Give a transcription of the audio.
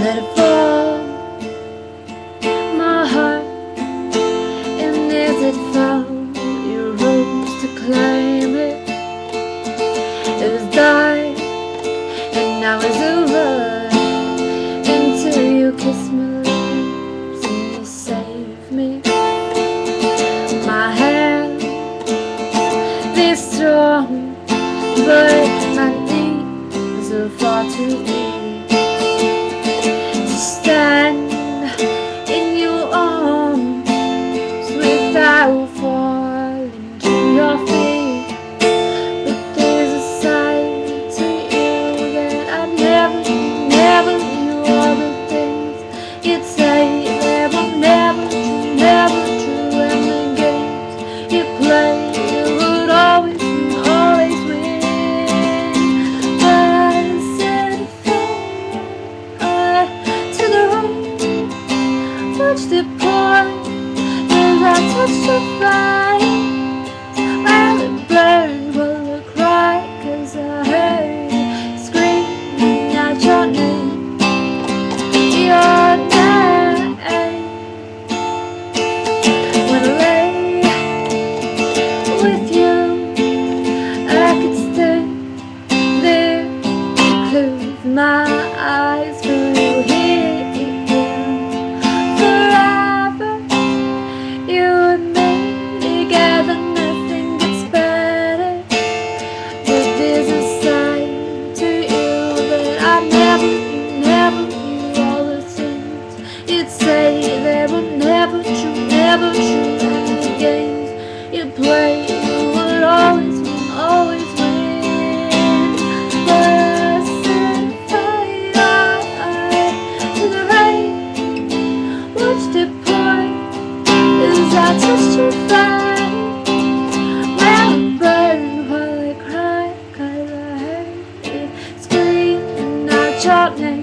let it fall, my heart, and as it fell, you rose to claim it. It was dark, and now it's over, until you kiss my lips and you save me. My hand is strong, but my knees are far too weak to stand in your arms without falling to your feet. But there's a side to you that I never knew. All the things you'd say that were never true, and the games you play would always win. But I said fire to the right, watched it pour as I touched the fire. While it burned, while it cried, 'cause I heard you screaming out your name, your name. When I lay with you, I could stay there, close my eyes, feel you here forever. You and me together, nothing gets better. But there's a side to you that I never knew. All the things you'd say that were never true, and the games you play would always win. But I said fire to the right, watched it pour as I touched your fire. Well, it burned while it cried, 'cause I heard you screaming out your name.